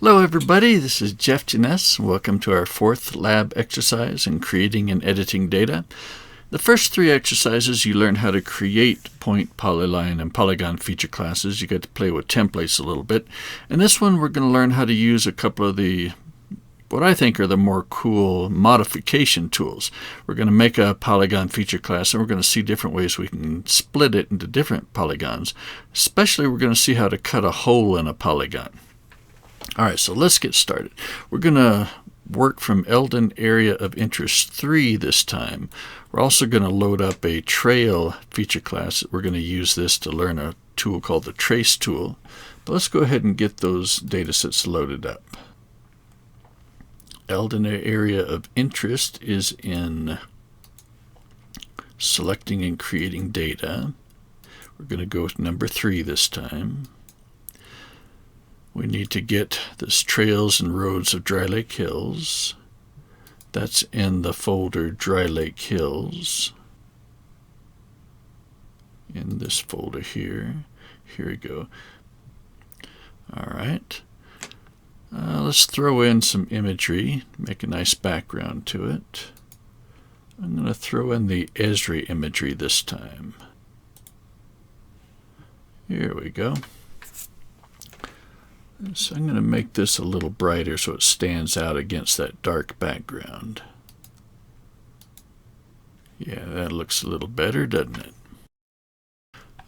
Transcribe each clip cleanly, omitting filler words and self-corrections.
Hello everybody, this is Jeff Janess. Welcome to our fourth lab exercise in creating and editing data. The first three exercises you learn how to create point, polyline, and polygon feature classes. You get to play with templates a little bit. And this one we're going to learn how to use a couple of the what I think are the more cool modification tools. We're going to make a polygon feature class, and we're going to see different ways we can split it into different polygons. Especially we're going to see how to cut a hole in a polygon. All right, so let's get started. We're going to work from Eldon Area of Interest 3 this time. We're also going to load up a trail feature class. We're going to use this to learn a tool called the trace tool. But let's go ahead and get those data sets loaded up. Eldon Area of Interest is in selecting and creating data. We're going to go with number 3 this time. We need to get this Trails and Roads of Dry Lake Hills. That's in the folder Dry Lake Hills. In this folder here. Here we go. All right. Let's throw in some imagery, make a nice background to it. I'm going to throw in the Esri imagery this time. Here we go. So I'm going to make this a little brighter so it stands out against that dark background. Yeah, that looks a little better, doesn't it?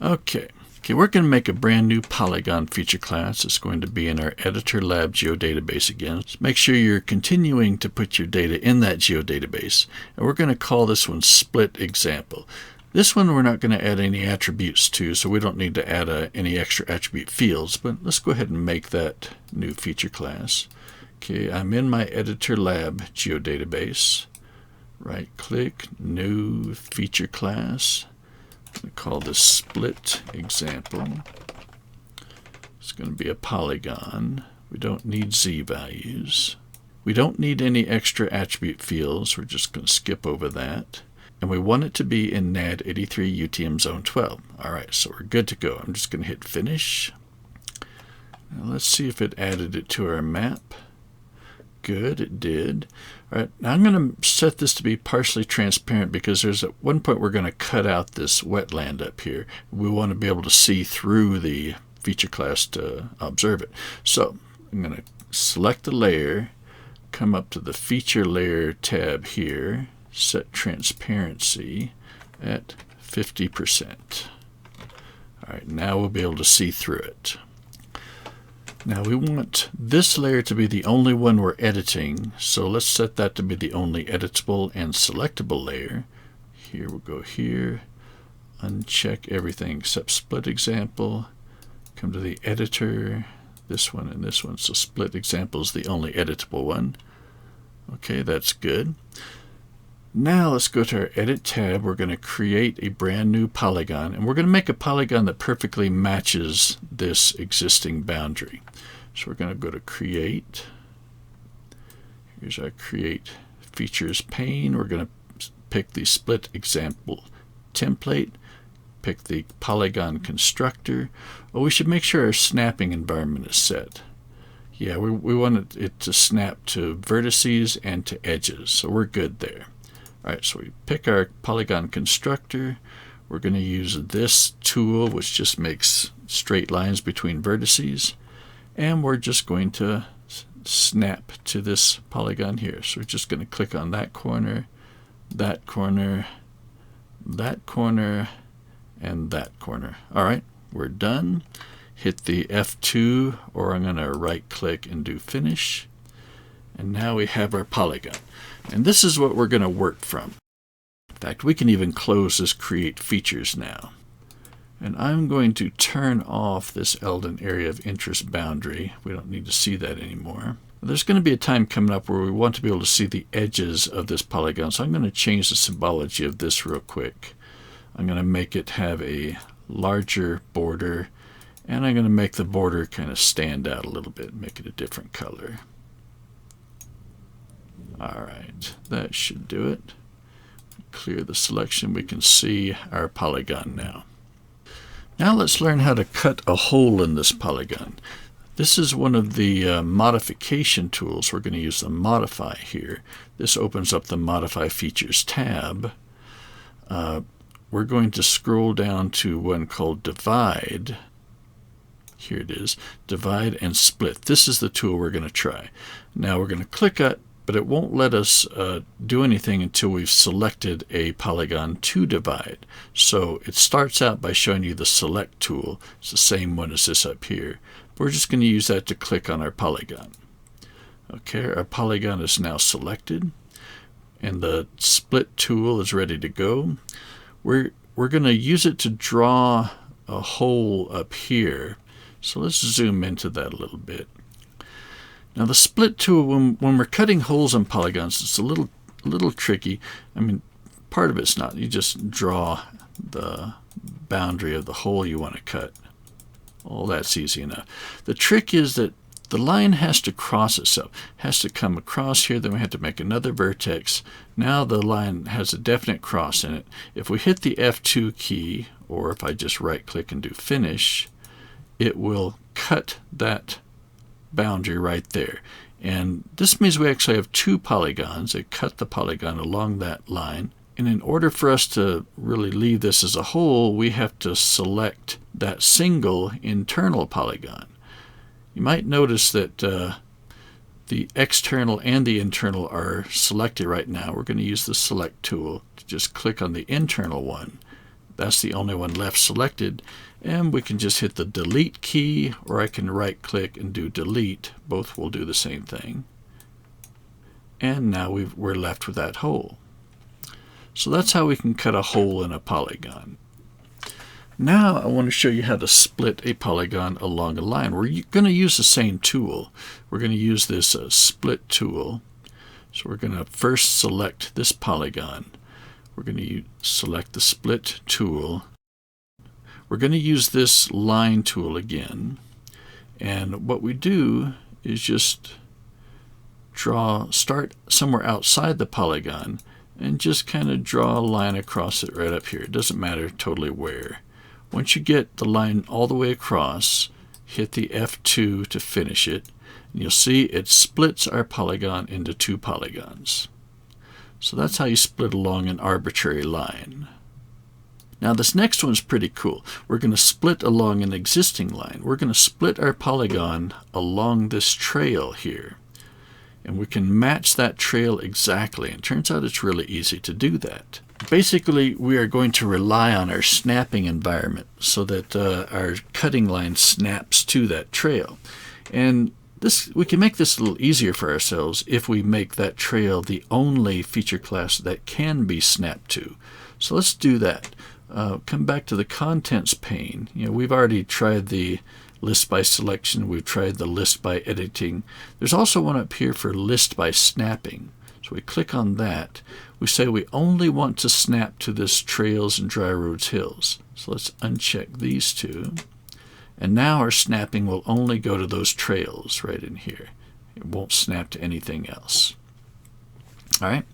Okay, we're going to make a brand new polygon feature class. It's going to be in our Editor Lab geodatabase again. So make sure you're continuing to put your data in that geodatabase. And we're going to call this one Split Example. This one we're not going to add any attributes to, so we don't need to add any extra attribute fields, but let's go ahead and make that new feature class. Okay, I'm in my Editor Lab geodatabase. Right click, new feature class. I'm going to call this Split Example. It's going to be a polygon. We don't need Z values. We don't need any extra attribute fields. We're just going to skip over that. And we want it to be in NAD 83 UTM Zone 12. All right, so we're good to go. I'm just going to hit Finish. Now let's see if it added it to our map. Good, it did. All right, now I'm going to set this to be partially transparent because there's at one point we're going to cut out this wetland up here. We want to be able to see through the feature class to observe it. So I'm going to select the layer, come up to the Feature Layer tab here, set transparency at 50%. All right, now we'll be able to see through it. Now we want this layer to be the only one we're editing, so let's set that to be the only editable and selectable layer. Here we'll go here, uncheck everything except Split Example, come to the editor, this one and this one, so Split Example is the only editable one. Okay, that's good. Now let's go to our Edit tab. We're going to create a brand new polygon, and we're going to make a polygon that perfectly matches this existing boundary. So we're going to go to Create. Here's our Create Features pane. We're going to pick the Split Example template, pick the Polygon Constructor. Oh, we should make sure our snapping environment is set. Yeah, we want it to snap to vertices and to edges, so we're good there. All right, so we pick our Polygon Constructor. We're going to use this tool, which just makes straight lines between vertices. And we're just going to snap to this polygon here. So we're just going to click on that corner, that corner, that corner, and that corner. All right, we're done. Hit the F2, or I'm going to right-click and do Finish. And now we have our polygon. And this is what we're going to work from. In fact, we can even close this Create Features now. And I'm going to turn off this Eldon Area of Interest boundary. We don't need to see that anymore. There's going to be a time coming up where we want to be able to see the edges of this polygon. So I'm going to change the symbology of this real quick. I'm going to make it have a larger border. And I'm going to make the border kind of stand out a little bit, make it a different color. All right, that should do it. Clear the selection. We can see our polygon now. Now let's learn how to cut a hole in this polygon. This is one of the modification tools. We're going to use the Modify here. This opens up the Modify Features tab. We're going to scroll down to one called Divide. Here it is, Divide and Split. This is the tool we're going to try. Now we're going to click it, but it won't let us do anything until we've selected a polygon to divide. So it starts out by showing you the Select tool. It's the same one as this up here. We're just going to use that to click on our polygon. Okay, our polygon is now selected, and the Split tool is ready to go. We're going to use it to draw a hole up here. So let's zoom into that a little bit. Now the Split tool, when we're cutting holes in polygons, it's a little tricky. I mean, part of it's not. You just draw the boundary of the hole you want to cut. Oh, that's easy enough. The trick is that the line has to cross itself. It has to come across here, then we have to make another vertex. Now the line has a definite cross in it. If we hit the F2 key, or if I just right-click and do Finish, it will cut that boundary right there. And this means we actually have two polygons. It cut the polygon along that line. And in order for us to really leave this as a whole, we have to select that single internal polygon. You might notice that the external and the internal are selected right now. We're going to use the Select tool to just click on the internal one. That's the only one left selected. And we can just hit the Delete key, or I can right-click and do Delete. Both will do the same thing. And now we're left with that hole. So that's how we can cut a hole in a polygon. Now I want to show you how to split a polygon along a line. We're going to use the same tool. We're going to use this Split tool. So we're going to first select this polygon. We're going to select the Split tool. We're going to use this Line tool again. And what we do is just start somewhere outside the polygon and just kind of draw a line across it right up here. It doesn't matter totally where. Once you get the line all the way across, hit the F2 to finish it, and you'll see it splits our polygon into two polygons. So that's how you split along an arbitrary line. Now this next one's pretty cool. We're going to split along an existing line. We're going to split our polygon along this trail here. And we can match that trail exactly. And it turns out it's really easy to do that. Basically, we are going to rely on our snapping environment so that our cutting line snaps to that trail. And we can make this a little easier for ourselves if we make that trail the only feature class that can be snapped to. So let's do that. Come back to the Contents pane. We've already tried the List by Selection. We've tried the List by Editing. There's also one up here for List by Snapping. So we click on that. We say we only want to snap to this Trails and Dry Roads Hills. So let's uncheck these two. And now our snapping will only go to those trails right in here. It won't snap to anything else. All right.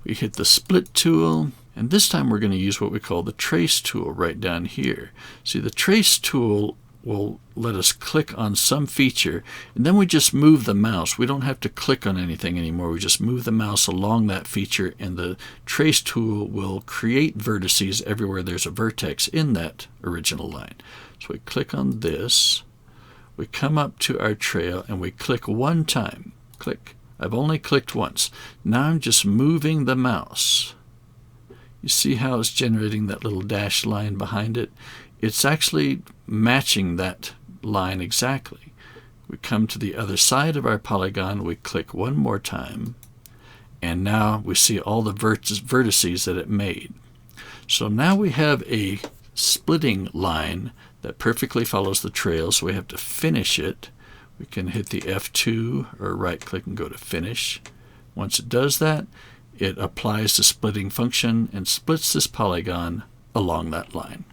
We hit the Split tool. And this time we're going to use what we call the Trace tool right down here. See, the Trace tool will let us click on some feature, and then we just move the mouse. We don't have to click on anything anymore. We just move the mouse along that feature, and the Trace tool will create vertices everywhere there's a vertex in that original line. So we click on this, we come up to our trail, and we click one time. Click. I've only clicked once. Now I'm just moving the mouse. You see how it's generating that little dashed line behind it? It's actually matching that line exactly. We come to the other side of our polygon, we click one more time, and now we see all the vertices that it made. So now we have a splitting line that perfectly follows the trail, so we have to finish it. We can hit the F2 or right-click and go to Finish. Once it does that, it applies the splitting function and splits this polygon along that line.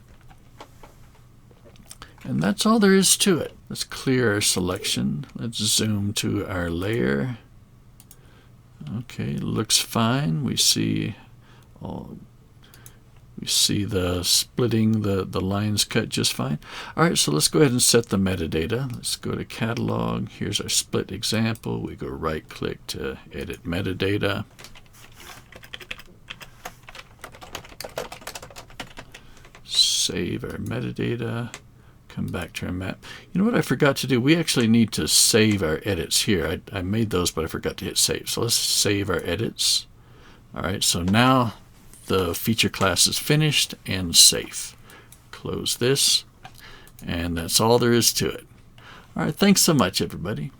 And that's all there is to it. Let's clear our selection. Let's zoom to our layer. Okay, looks fine. We see all We see the splitting, the lines cut just fine. All right, so let's go ahead and set the metadata. Let's go to Catalog. Here's our split example. We go right-click to Edit Metadata. Save our metadata. Come back to our map. You know what I forgot to do? We actually need to save our edits here. I made those, but I forgot to hit save. So let's save our edits. All right, so now the feature class is finished and safe. Close this, and that's all there is to it. All right, thanks so much, everybody.